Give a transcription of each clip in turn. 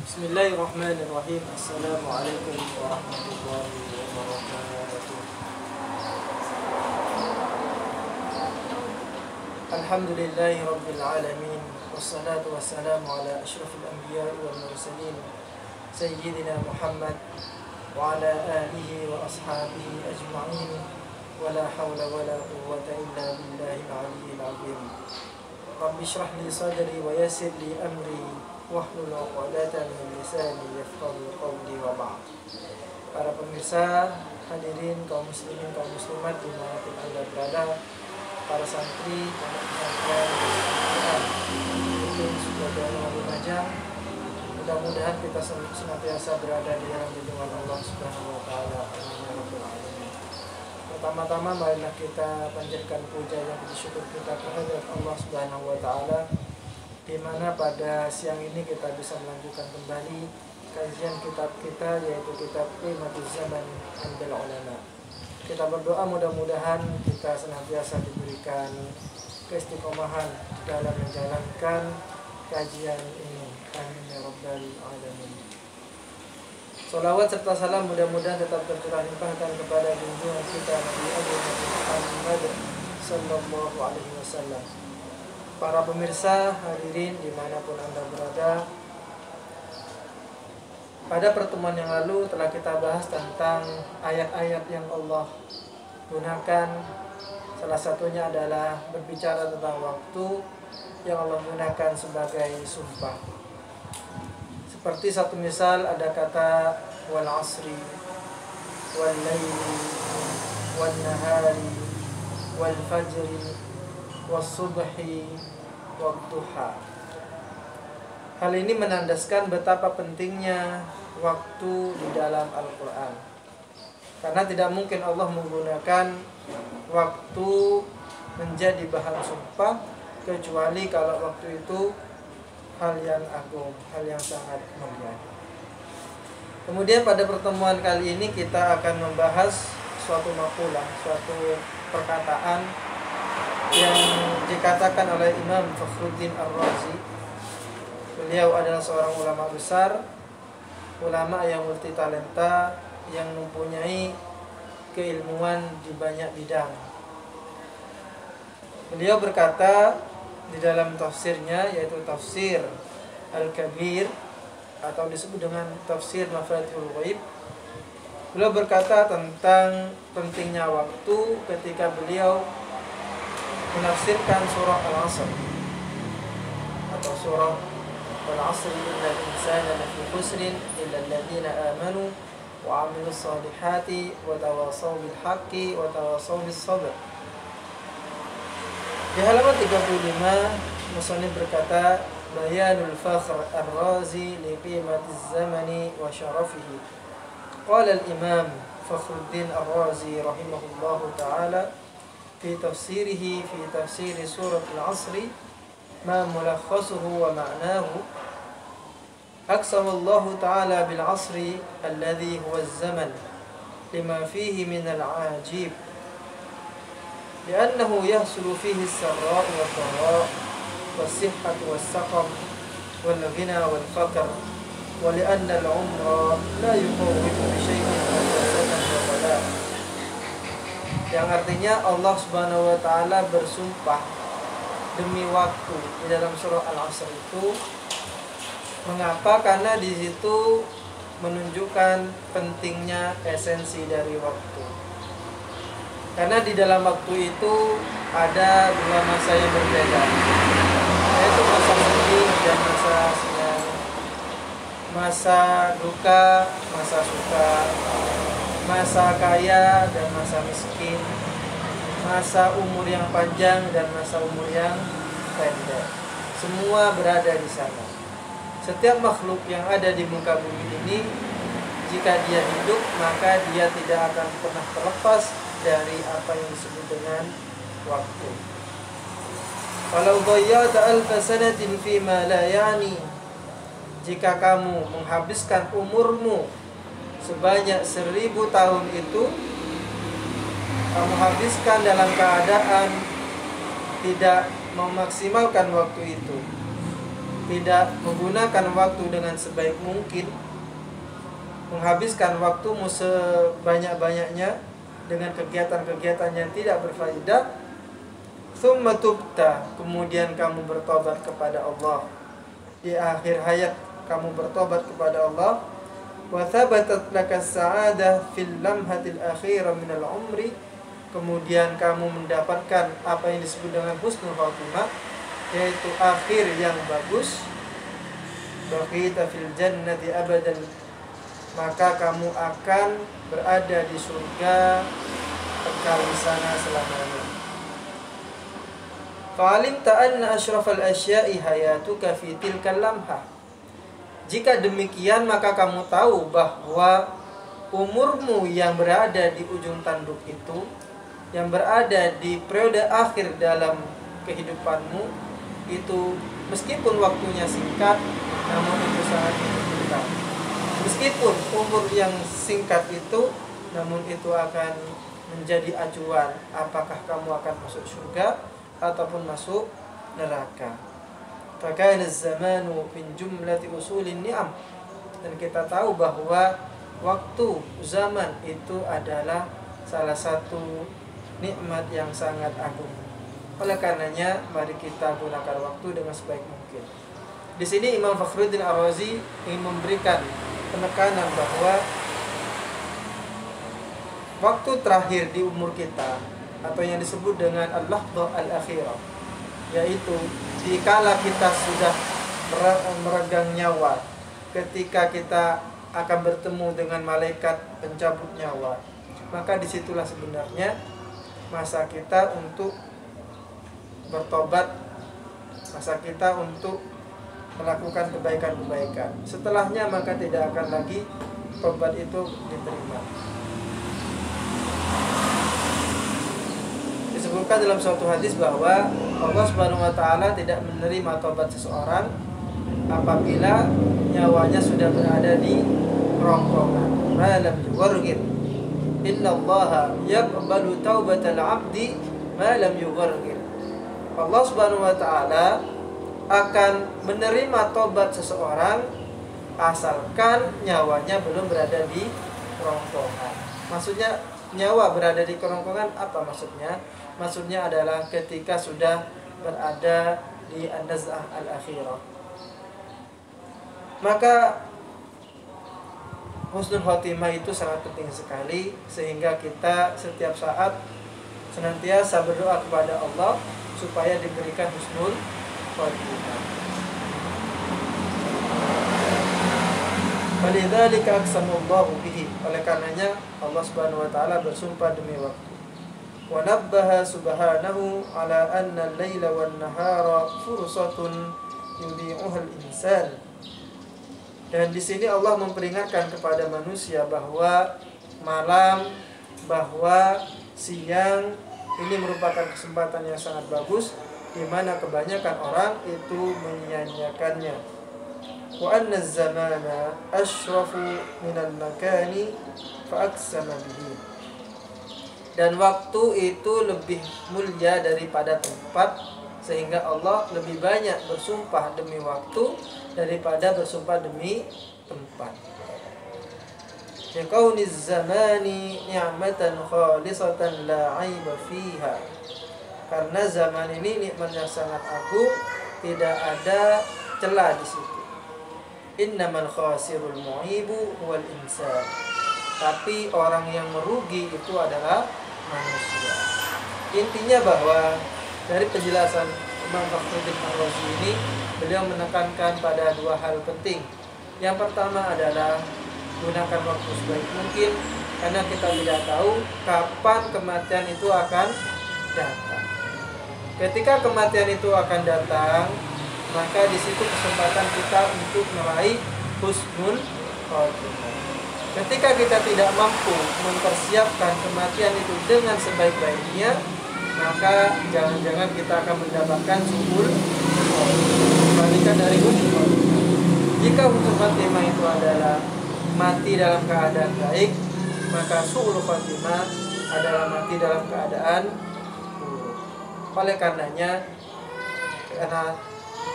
Bismillahirrahmanirrahim. Assalamualaikum warahmatullahi wabarakatuh. Alhamdulillahi rabbil alamin. Wassalatu wassalamu ala asyrafil anbiya'i wal mursalin Sayyidina Muhammad wa ala alihi wa ashabihi ajma'in. Wa la hawla wa la quwwata illa billahi al-aliyyil azim. Rabbi shrah li sadri wa yassir li amri wahlul 'uqdatam min lisani yafqahu qawli wa ba'd. Para pemirsa, hadirin kaum muslimin, kaum muslimat dimanapun Anda berada, para santri, pondok pesantren, mungkin sudah dalam Lumajang, mudah-mudahan kita senantiasa berada di dalam lindungan Allah Subhanahu wa taala. Amin ya rabbal alamin. Pertama-tama marilah kita panjatkan puja dan bersyukur kita kepada Allah Subhanahu wa taala, di mana pada siang ini kita bisa melanjutkan kembali kajian kitab kita, yaitu kitab Qimatuz Zaman 'indal Ulama. Kita berdoa mudah-mudahan kita senantiasa diberikan keistiqomahan dalam menjalankan kajian ini. Amin ya rabbal alamin. Sholawat serta salam mudah-mudahan tetap tercurah limpahkan kepada junjungan kita Nabi Muhammad sallallahu alaihi wasallam. Para pemirsa, hadirin dimanapun Anda berada, pada pertemuan yang lalu telah kita bahas tentang ayat-ayat yang Allah gunakan. Salah satunya adalah berbicara tentang waktu yang Allah gunakan sebagai sumpah. Seperti satu misal ada kata wal asri, wal laili, wal nahari, wal fajri, was-subhi, wad-duha. Hal ini menandaskan betapa pentingnya waktu di dalam Al-Quran. Karena tidak mungkin Allah menggunakan waktu menjadi bahan sumpah kecuali kalau waktu itu hal yang agung, hal yang sangat mulia. Kemudian pada pertemuan kali ini kita akan membahas suatu maqalah, suatu perkataan yang dikatakan oleh Imam Fakhruddin Ar-Razi. Beliau adalah seorang ulama besar, ulama yang multi talenta, yang mempunyai keilmuan di banyak bidang. Beliau berkata di dalam tafsirnya, yaitu tafsir Al-Kabir atau disebut dengan tafsir Mafatihul Ghaib. Beliau berkata tentang pentingnya waktu ketika beliau menafsirkan surah Al-Asr atau surah Al-Asr, innal insana lafi khusrin illa alladziina aamanu wa 'amilus shalihati wa tawashaw bil haqqi wa tawashaw bis sabr. Di halaman 35 musannif berkata, bayanul fakhr ar-razi li qimatiz zamani wa syarafihi. Qala al-imam Fakhruddin Ar-Razi rahimahullahu ta'ala في تفسيره في تفسير سورة العصر ما ملخصه ومعناه. أقسم الله تعالى بالعصر الذي هو الزمن لما فيه من العجيب، لأنه يحصل فيه السراء والضراء والصحة والسقم والغنى والفقر، ولأن العمر لا يقوم بشيء حسنة وبلاء. Yang artinya Allah Subhanahu wa taala bersumpah demi waktu di dalam surah Al-Asr itu. Mengapa? Karena di situ menunjukkan pentingnya esensi dari waktu. Karena di dalam waktu itu ada dua masa yang berbeda, yaitu masa sedih dan masa senang, masa duka, masa suka, masa kaya dan masa miskin, masa umur yang panjang dan masa umur yang pendek. Semua berada di sana. Setiap makhluk yang ada di muka bumi ini, jika dia hidup, maka dia tidak akan pernah terlepas dari apa yang disebut dengan waktu. Kalau dhayya'ta alfa sanatin fima la ya'ni, jika kamu menghabiskan umurmu sebanyak 1000 tahun itu, kamu habiskan dalam keadaan tidak memaksimalkan waktu itu, tidak menggunakan waktu dengan sebaik mungkin, menghabiskan waktumu sebanyak-banyaknya dengan kegiatan-kegiatan yang tidak berfaedah, tsumma tubta, kemudian kamu bertobat kepada Allah, di akhir hayat kamu bertobat kepada Allah, wa thabatat laka sa'adah fil lamhatil akhirah minal umri, kemudian kamu mendapatkan apa yang disebut dengan husnul khatimah, yaitu akhir yang bagus, baqita fil jannati abadan, maka kamu akan berada di surga, kekal di sana selamanya. Fa'alimta anna asyrafal asya'i hayatuka fi tilkal lamhah. Jika demikian, maka kamu tahu bahwa umurmu yang berada di ujung tanduk itu, yang berada di periode akhir dalam kehidupanmu itu, meskipun waktunya singkat, namun itu sangat menentukan. Meskipun umur yang singkat itu, namun itu akan menjadi acuan apakah kamu akan masuk surga ataupun masuk neraka. Fakana az-zamanu min jumlati usulin ni'am. Dan kita tahu bahwa waktu, zaman itu adalah salah satu nikmat yang sangat agung. Oleh karenanya, mari kita gunakan waktu dengan sebaik mungkin. Di sini Imam Fakhruddin Ar-Razi ingin memberikan penekanan bahwa waktu terakhir di umur kita, atau yang disebut dengan al-lahdhah al-akhirah, yaitu dikala kita sudah meregang nyawa, ketika kita akan bertemu dengan malaikat pencabut nyawa, maka disitulah sebenarnya masa kita untuk bertobat, masa kita untuk melakukan kebaikan-kebaikan. Setelahnya maka tidak akan lagi tobat itu diterima. Disebutkan dalam suatu hadis bahwa Allah Subhanahu wa taala tidak menerima taubat seseorang apabila nyawanya sudah berada di kerongkongan. Ma lam yuwargir. Innallaha yaqbalu taubatal 'abdi ma lam yuwargir. Allah Subhanahu wa taala akan menerima taubat seseorang asalkan nyawanya belum berada di kerongkongan. Maksudnya nyawa berada di kerongkongan apa maksudnya? Maksudnya adalah ketika sudah berada di an-naz'ah al-akhirah. Maka husnul khotimah itu sangat penting sekali, sehingga kita setiap saat senantiasa berdoa kepada Allah supaya diberikan husnul khotimah. Walidzalika aqsamallahu bihi. Oleh karenanya Allah Subhanahu wa taala bersumpah demi waktu. Wa nabbaha subhanahu ala anna al-laila wan nahara fursatun yudhi'uha al-insan. Dan di sini Allah memperingatkan kepada manusia bahwa malam, bahwa siang ini merupakan kesempatan yang sangat bagus, di mana kebanyakan orang itu menyia-nyiakannya. Wa anna az-zamana ashrafu minal makani fa aqsama bihi. Dan waktu itu lebih mulia daripada tempat, sehingga Allah lebih banyak bersumpah demi waktu daripada bersumpah demi tempat. Yaqauniz zamani ni'matan khalisatan la 'aiba fiha. Karena zaman ini nikmat yang sangat agung, tidak ada celah di situ. Innamal khasirul mu'ibu wal insan. Tapi orang yang merugi itu adalah manusia. Intinya bahwa dari penjelasan Imam Fakhruddin Ar-Razi ini, beliau menekankan pada dua hal penting. Yang pertama adalah gunakan waktu sebaik mungkin, karena kita tidak tahu kapan kematian itu akan datang. Ketika kematian itu akan datang, maka di situ kesempatan kita untuk meraih husnul khotimah. Ketika kita tidak mampu mempersiapkan kematian itu dengan sebaik-baiknya, maka jangan-jangan kita akan mendapatkan su'ul kebalikan dari husnul khotimah. Jika husnul khotimah itu adalah mati dalam keadaan baik, maka su'ul khotimah adalah mati dalam keadaan buruk. Oleh karenanya, karena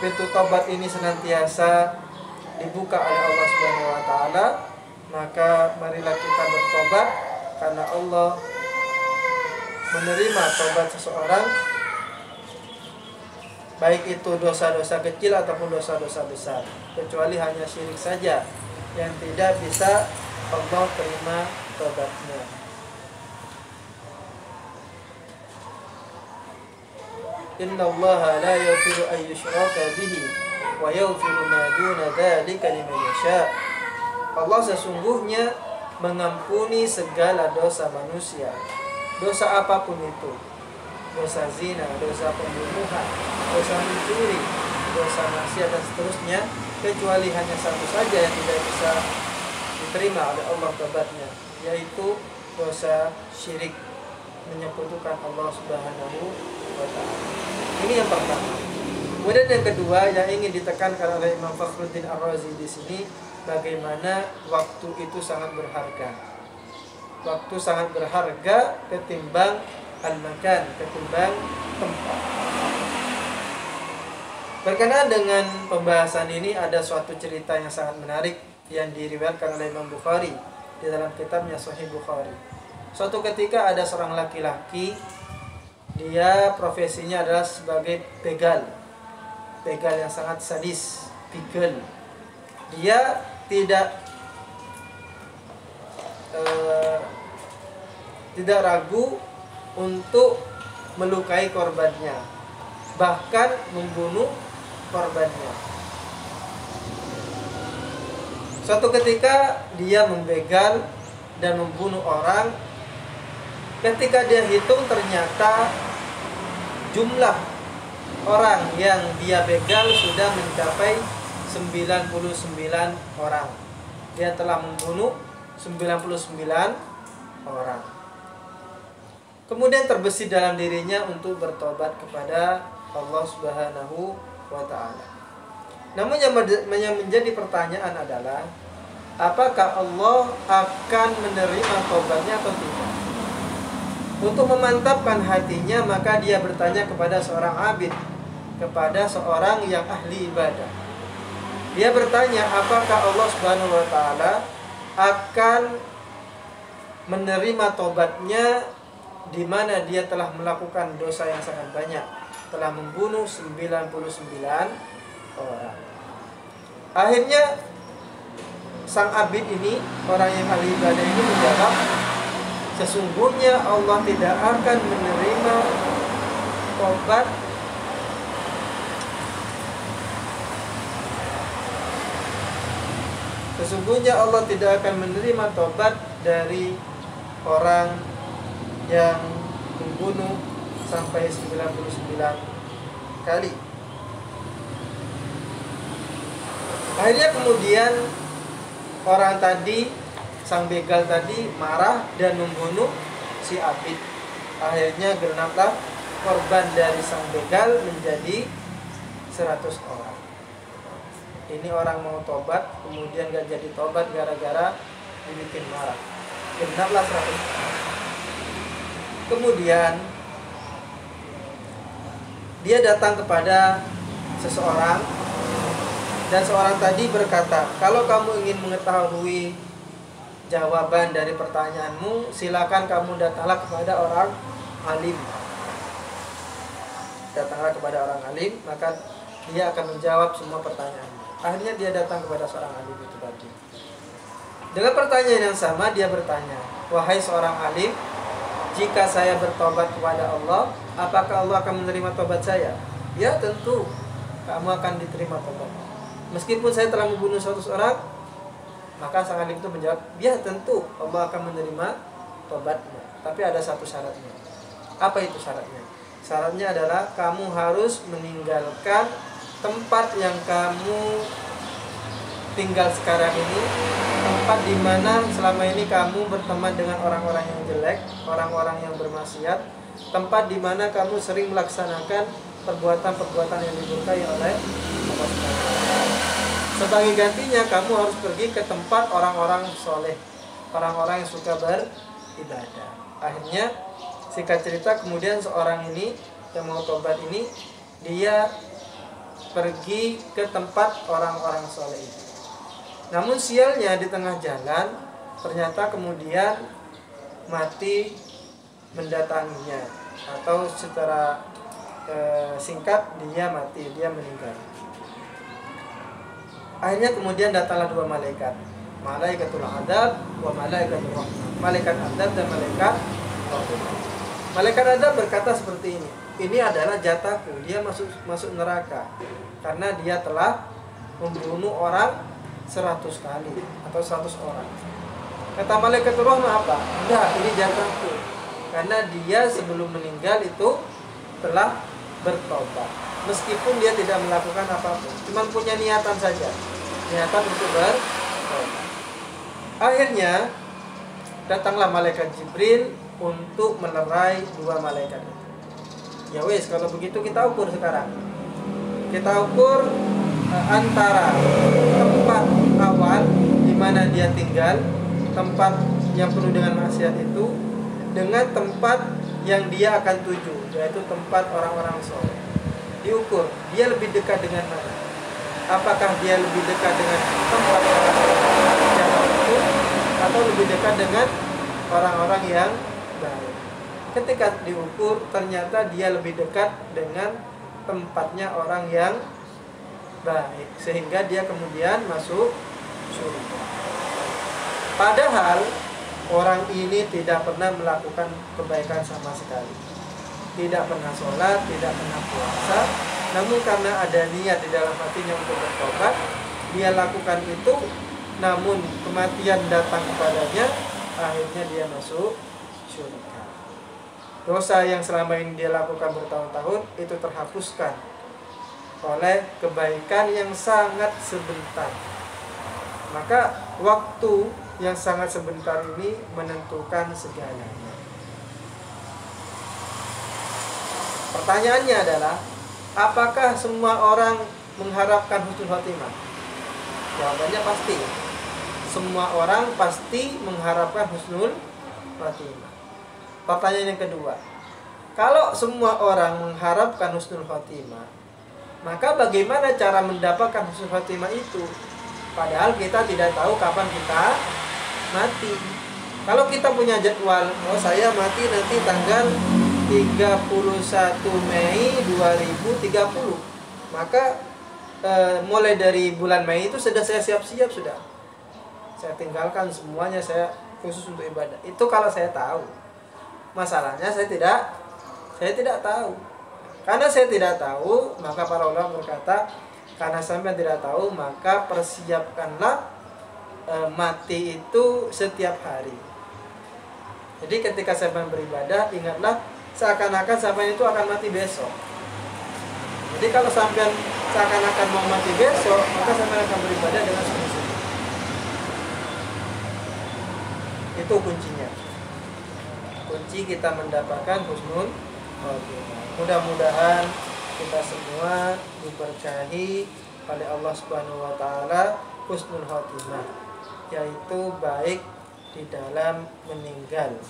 pintu tobat ini senantiasa dibuka oleh Allah Subhanahu wa taala, maka marilah kita bertobat, karena Allah menerima tobat seseorang, baik itu dosa-dosa kecil ataupun dosa-dosa besar, kecuali hanya syirik saja yang tidak bisa Allah terima tobatnya. Innallaha la yaghfiru an yushraka bihi wa yaghfiru ma duna dzalika liman yasha. Allah sesungguhnya mengampuni segala dosa manusia, dosa apapun itu, dosa zina, dosa pembunuhan, dosa mencuri, dosa maksiat dan seterusnya, kecuali hanya satu saja yang tidak bisa diterima oleh Allah tobatnya, yaitu dosa syirik, menyekutukan Allah Subhanahu wa taala. Ini yang pertama. Kemudian yang kedua yang ingin ditekankan oleh Imam Fakhruddin Ar-Razi di sini, bagaimana waktu itu sangat berharga. Waktu sangat berharga ketimbang al-makan, ketimbang tempat. Berkenaan dengan pembahasan ini ada suatu cerita yang sangat menarik yang diriwayatkan oleh Imam Bukhari di dalam kitabnya Sahih Bukhari. Suatu ketika ada seorang laki-laki, dia profesinya adalah sebagai begal yang sangat sadis, begal. Dia tidak ragu untuk melukai korbannya, bahkan membunuh korbannya. Suatu ketika dia membegal dan membunuh orang. Ketika dia hitung, ternyata jumlah orang yang dia begal sudah mencapai 99 orang. Dia telah membunuh 99 orang. Kemudian terbesit dalam dirinya untuk bertobat kepada Allah Subhanahu wa taala. Namun yang menjadi pertanyaan adalah, apakah Allah akan menerima tobatnya atau tidak? Untuk memantapkan hatinya, maka dia bertanya kepada seorang abid, kepada seorang yang ahli ibadah. Dia bertanya, apakah Allah Subhanahu wa taala akan menerima tobatnya di mana dia telah melakukan dosa yang sangat banyak, telah membunuh 99 orang. Akhirnya sang abid ini, orang yang ahli ibadah ini menjawab, sesungguhnya Allah tidak akan menerima tobat Sesungguhnya Allah tidak akan menerima tobat dari orang yang membunuh sampai 99 kali. Akhirnya kemudian orang tadi, sang begal tadi, marah dan membunuh si abid. Akhirnya genaplah korban dari sang begal menjadi 100 orang. Ini orang mau tobat, kemudian gak jadi tobat gara-gara dibikin marah. Genaplah 100 orang. Kemudian dia datang kepada seseorang, dan seorang tadi berkata, kalau kamu ingin mengetahui jawaban dari pertanyaanmu, silakan kamu datanglah kepada orang alim. Datanglah kepada orang alim, maka dia akan menjawab semua pertanyaanmu. Akhirnya dia datang kepada seorang alim itu tadi. Dengan pertanyaan yang sama, dia bertanya, wahai seorang alim, jika saya bertobat kepada Allah, apakah Allah akan menerima tobat saya? Ya tentu, kamu akan diterima tobat. Meskipun saya telah membunuh 100 orang, maka sang alim itu menjawab, ya tentu Allah akan menerima tobatmu. Tapi ada satu syaratnya. Apa itu syaratnya? Syaratnya adalah kamu harus meninggalkan tempat yang kamu tinggal sekarang ini, tempat di mana selama ini kamu berteman dengan orang-orang yang jelek, orang-orang yang bermaksiat, tempat di mana kamu sering melaksanakan perbuatan-perbuatan yang dimurkai oleh Allah Subhanahu wa taala. Sebagai gantinya kamu harus pergi ke tempat orang-orang soleh, orang-orang yang suka beribadah. Akhirnya singkat cerita, kemudian seorang ini yang mau tobat ini, dia pergi ke tempat orang-orang soleh itu. Namun sialnya di tengah jalan ternyata kemudian mati mendatanginya, atau secara singkat dia mati, dia meninggal. Akhirnya kemudian datanglah dua malaikat, malaikatul adab wa malaikatul rahmah, malaikat adab dan malaikat rahmah. Malaikat adab berkata seperti ini adalah jatahku, dia masuk neraka karena dia telah membunuh orang 100 kali atau 100 orang. Kata malaikatul rahmah apa? Enggak, ini jatahku, karena dia sebelum meninggal itu telah bertobat, meskipun dia tidak melakukan apapun, cuma punya niatan saja, niatan untuk bertobat. Akhirnya datanglah malaikat Jibril untuk melerai dua malaikat itu. Ya wes, kalau begitu kita ukur sekarang. Kita ukur antara tempat awal di mana dia tinggal, tempat yang penuh dengan maksiat itu, dengan tempat yang dia akan tuju, yaitu tempat orang-orang soleh. Diukur, dia lebih dekat dengan mana? Apakah dia lebih dekat dengan tempat orang-orang yang itu, atau lebih dekat dengan orang-orang yang baik? Ketika diukur, ternyata dia lebih dekat dengan tempatnya orang yang baik, sehingga dia kemudian masuk surga. Padahal orang ini tidak pernah melakukan kebaikan sama sekali, tidak pernah sholat, tidak pernah puasa, namun karena ada niat di dalam hatinya untuk bertobat, dia lakukan itu, namun kematian datang kepadanya, akhirnya dia masuk surga. Dosa yang selama ini dia lakukan bertahun-tahun itu terhapuskan oleh kebaikan yang sangat sebentar. Maka waktu yang sangat sebentar ini menentukan segalanya. Pertanyaannya adalah, apakah semua orang mengharapkan husnul khotimah? Jawabannya pasti. Semua orang pasti mengharapkan husnul khotimah. Pertanyaan yang kedua, kalau semua orang mengharapkan husnul khotimah, maka bagaimana cara mendapatkan husnul khotimah itu? Padahal kita tidak tahu kapan kita mati. Kalau kita punya jadwal, saya mati nanti tanggal 31 Mei 2030, maka mulai dari bulan Mei itu sudah saya siap-siap, sudah saya tinggalkan semuanya, saya khusus untuk ibadah. Itu kalau saya tahu. Masalahnya saya tidak tahu. Karena saya tidak tahu, maka para ulama berkata, karena sampai tidak tahu, maka persiapkanlah mati itu setiap hari. Jadi ketika sampai beribadah, ingatlah seakan-akan sampai itu akan mati besok. Jadi kalau sampai seakan-akan mau mati besok, maka sampai akan beribadah dengan sungguh-sungguh. Itu kuncinya. Kunci kita mendapatkan husnul khotimah. Mudah-mudahan kita semua diberkahi oleh Allah Subhanahu wa taala husnul khotimah, yaitu baik di dalam meninggal.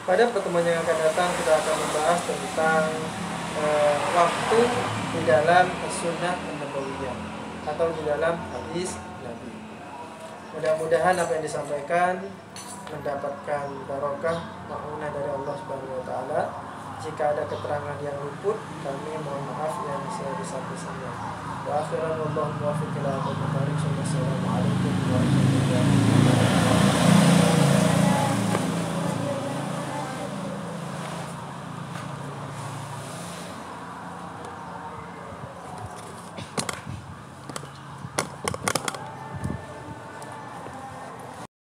Pada pertemuan yang akan datang kita akan membahas tentang waktu di dalam sunnah an-nabawiyah atau di dalam hadis Nabi. Mudah-mudahan apa yang disampaikan mendapatkan barokah ma'unah dari Allah Subhanahu wa taala. Jika ada keterangan yang luput, kami mohon maaf yang sebesar-besarnya. Wa akhiran wallahu muwaffiq ila aqwamit thoriq. Wassalamualaikum